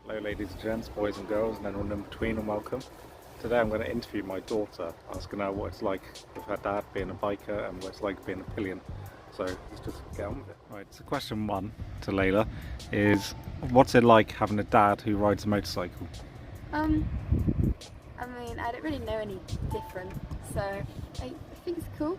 Hello ladies and gents, boys and girls, and anyone in between, and welcome. Today I'm going to interview my daughter, asking her what it's like with her dad being a biker and what it's like being a pillion. So let's just get on with it. Right, so question one to Layla is, what's it like having a dad who rides a motorcycle? I mean, I don't really know any different, so I think it's cool,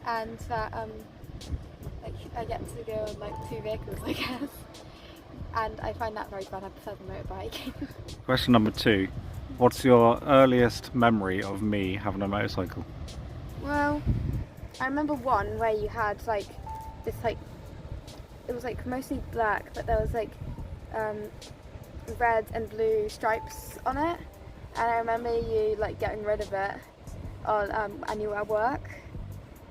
and that like I get to go on like two vehicles, I guess, and I find that very fun. I prefer the motorbike. Question number two, what's your earliest memory of me having a motorcycle? Well, I remember one where you had like this it was like mostly black, but there was like red and blue stripes on it, and I remember you like getting rid of it on and you were at work,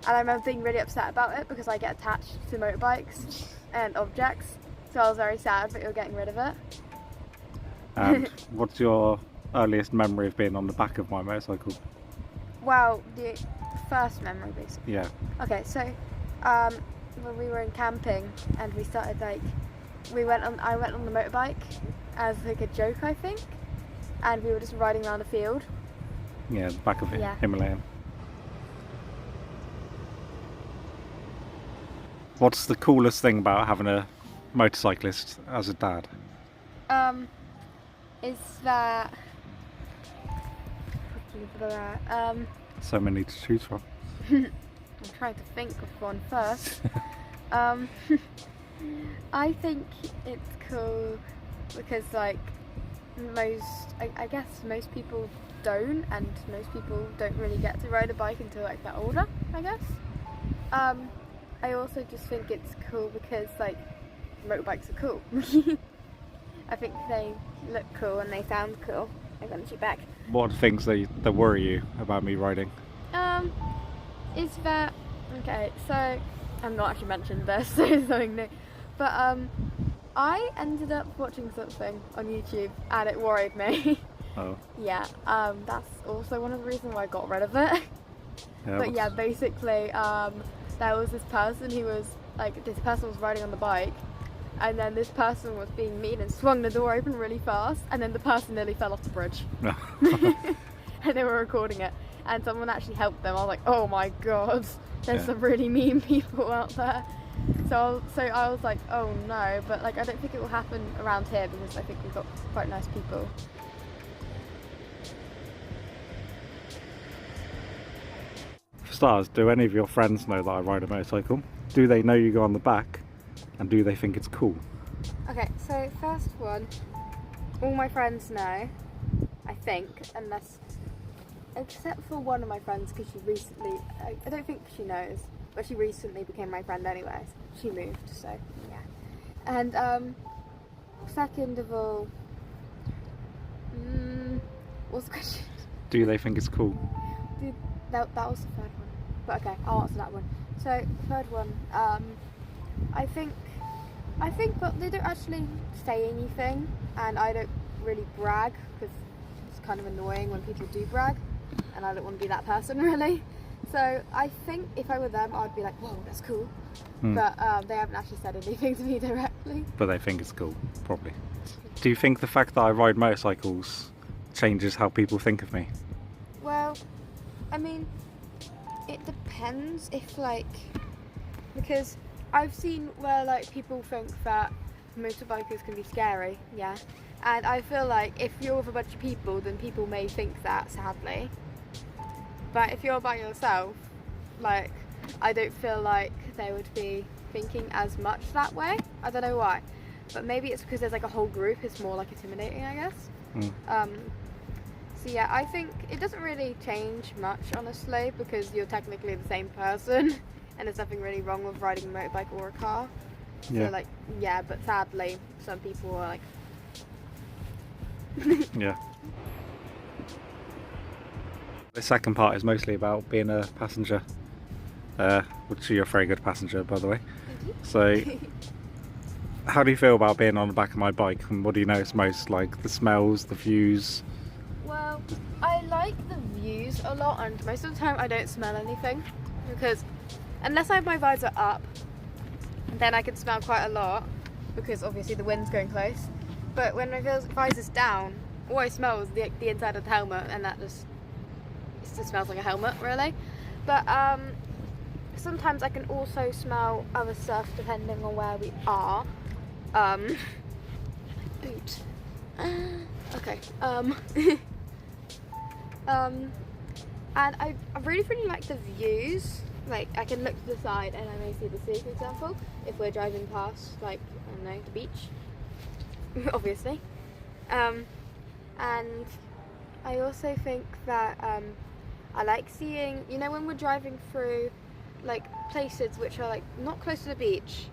and I remember being really upset about it because I get attached to motorbikes and objects, so I was very sad that you were getting rid of it. And what's your earliest memory of being on the back of my motorcycle? Well, the first memory basically. Yeah. Okay, so when we were in camping and we started I went on the motorbike as like a joke, I think, and we were just riding around the field. Yeah, the back of it, Yeah. Himalayan. What's the coolest thing about having a motorcyclist as a dad? Is that So many to choose from. I'm trying to think of one first. I think it's cool because like I guess most people don't, and most people don't really get to ride a bike until like they're older, I guess. I also just think it's cool because like motorbikes are cool. I think they look cool and they sound cool. I'm gonna shoot back. What are things that worry you about me riding? Is that okay? So I'm not actually mentioned this, so it's something new. But I ended up watching something on YouTube and it worried me. Oh. Yeah. That's also one of the reasons why I got rid of it. Yeah, But yeah, basically, there was this person who was like, this person was riding on the bike, and then this person was being mean and swung the door open really fast, and then the person nearly fell off the bridge. And they were recording it, and someone actually helped them. I was like, oh my god, there's some really mean people out there. So I was like, oh no, but like I don't think it will happen around here because I think we've got quite nice people. For stars, do any of your friends know that I ride a motorcycle? Do they know you go on the back? And do they think it's cool? Okay, so first one, all my friends know, I think, except for one of my friends, because she recently, I don't think she knows, but she recently became my friend anyways. She moved, so yeah. And second of all, what's the question? Do they think it's cool? That was the third one, but okay, I'll answer that one. So third one, I think but they don't actually say anything, and I don't really brag because it's kind of annoying when people do brag, and I don't want to be that person really. So I think if I were them, I'd be like, whoa, that's cool. But they haven't actually said anything to me directly. But they think it's cool, probably. Do you think the fact that I ride motorcycles changes how people think of me? Well, I mean, it depends if because I've seen where like people think that motorbikers can be scary, yeah, and I feel like if you're with a bunch of people, then people may think that, sadly. But if you're by yourself, like, I don't feel like they would be thinking as much that way. I don't know why, but maybe it's because there's like a whole group. It's more like intimidating, I guess. So yeah, I think it doesn't really change much, honestly, because you're technically the same person. And there's nothing really wrong with riding a motorbike or a car. Yeah. So like, yeah, but sadly, some people are like... Yeah. The second part is mostly about being a passenger, which you're a very good passenger, by the way. Thank you. So, how do you feel about being on the back of my bike, and what do you notice most? Like the smells, the views? Well, I like the views a lot, and most of the time I don't smell anything, because unless I have my visor up, then I can smell quite a lot, because obviously the wind's going close. but when my visor's down, all I smell is the inside of the helmet, and it just smells like a helmet, really. But sometimes I can also smell other stuff depending on where we are. Boot. Okay. And I really like the views. Like, I can look to the side and I may see the sea, for example, if we're driving past, like, I don't know, the beach, obviously. And I also think that I like seeing, you know, when we're driving through, like, places which are, like, not close to the beach,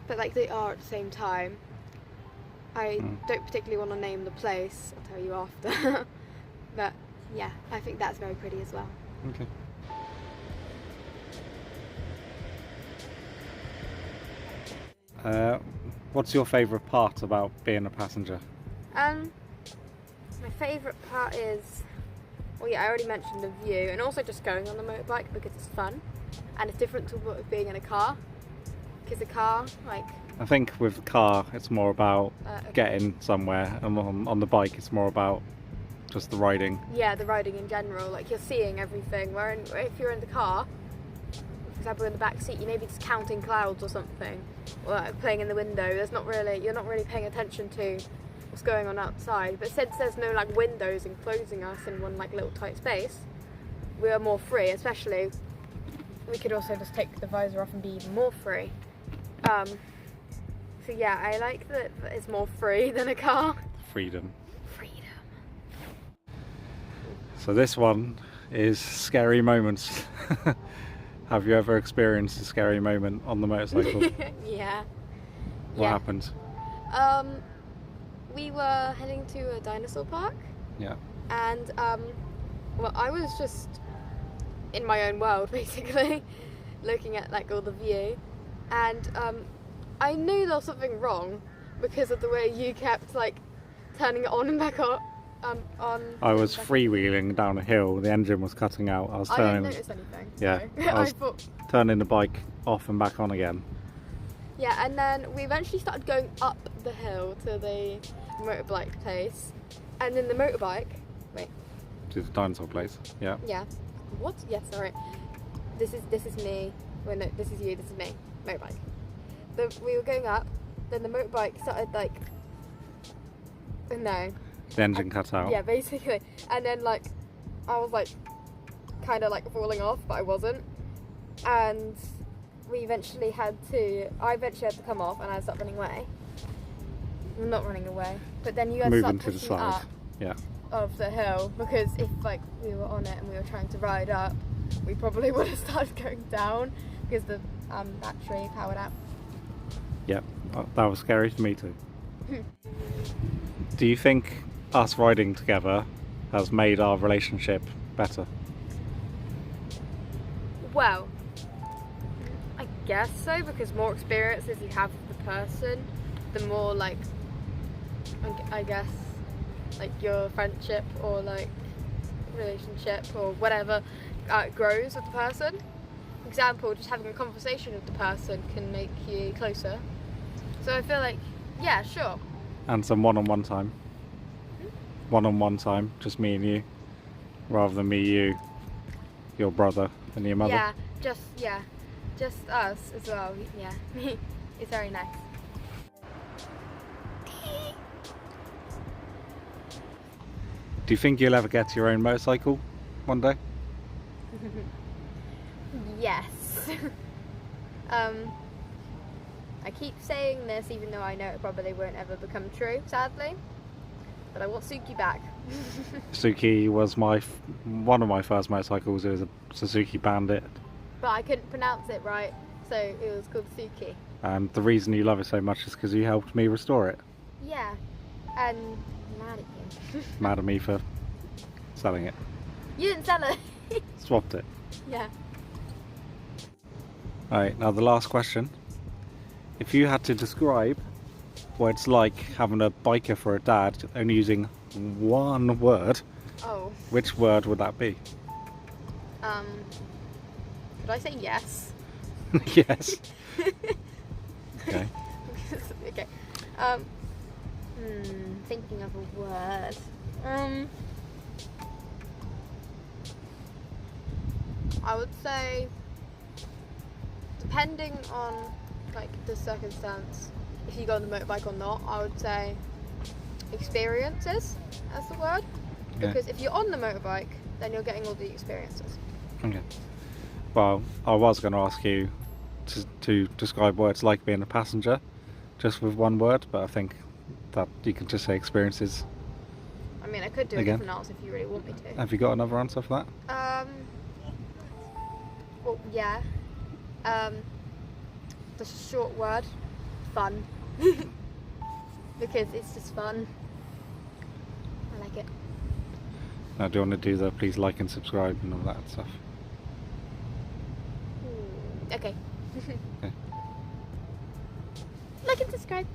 but, like, they are at the same time. I don't particularly want to name the place, I'll tell you after. But, yeah, I think that's very pretty as well. Okay. What's your favourite part about being a passenger? My favourite part is, well, yeah, I already mentioned the view, and also just going on the motorbike because it's fun, and it's different to being in a car. Because a car, like, I think with the car it's more about getting somewhere, and on the bike it's more about just the riding. Yeah, the riding in general, like you're seeing everything. Where if you're in the car, for example in the back seat, you may be just counting clouds or something, or like playing in the window. You're not really paying attention to what's going on outside. But since there's no like windows enclosing us in one like little tight space, we are more free. Especially, we could also just take the visor off and be even more free. So yeah, I like that it's more free than a car. Freedom. Freedom. So this one is scary moments. Have you ever experienced a scary moment on the motorcycle? Yeah. What happened? We were heading to a dinosaur park. Yeah. And well, I was just in my own world basically, looking at like all the view, and I knew there was something wrong because of the way you kept like turning it on and back on. I was freewheeling down a hill. The engine was cutting out. I was turning. I didn't notice anything. Yeah. So I was turning the bike off and back on again. Yeah, and then we eventually started going up the hill to the motorbike place, and then the motorbike. Wait. To the dinosaur place. Yeah. Yeah. What? Yes. Yeah, sorry. This is me. Well, no, this is you. This is me. Motorbike. We were going up. Then the motorbike started like. No. The engine cut out. Yeah, basically. And then like, I was like, kind of like falling off, but I wasn't. And I eventually had to come off, and I started running away. Well, not running away, but then you guys moving started to the pushing side. up Yeah. of the hill, because if like we were on it and we were trying to ride up, we probably would have started going down because the battery powered out. Yeah, that was scary for me too. Do you think us riding together has made our relationship better? Well, I guess so, because more experiences you have with the person, the more like, I guess, like your friendship or like relationship or whatever grows with the person. For example, just having a conversation with the person can make you closer. So I feel like, yeah, sure. And some one-on-one time. One-on-one time, just me and you, rather than me, you, your brother, and your mother. Yeah, just us as well. Yeah, it's very nice. Do you think you'll ever get your own motorcycle one day? Yes. I keep saying this even though I know it probably won't ever become true, sadly. But I want Suki back. Suki was one of my first motorcycles. It was a Suzuki Bandit. But I couldn't pronounce it right, so it was called Suki. And the reason you love it so much is because you helped me restore it. Yeah, and mad at you. Mad at me for selling it. You didn't sell it. Swapped it. Yeah. Alright, now the last question. If you had to describe what it's like having a biker for a dad, only using one word, which word would that be? Could I say yes? Yes. Okay. Okay. Thinking of a word. I would say, depending on like the circumstance, if you go on the motorbike or not, I would say experiences as the word. Yeah. Because if you're on the motorbike, then you're getting all the experiences. Okay. Well, I was going to ask you to describe what it's like being a passenger, just with one word, but I think that you can just say experiences. I mean, I could do Again? a different answer if you really want me to. Have you got another answer for that? Well, yeah. Just a short word, fun. Because it's just fun. I like it. Now, do you want to do the please like and subscribe and all that stuff? Okay. Okay. Like and subscribe.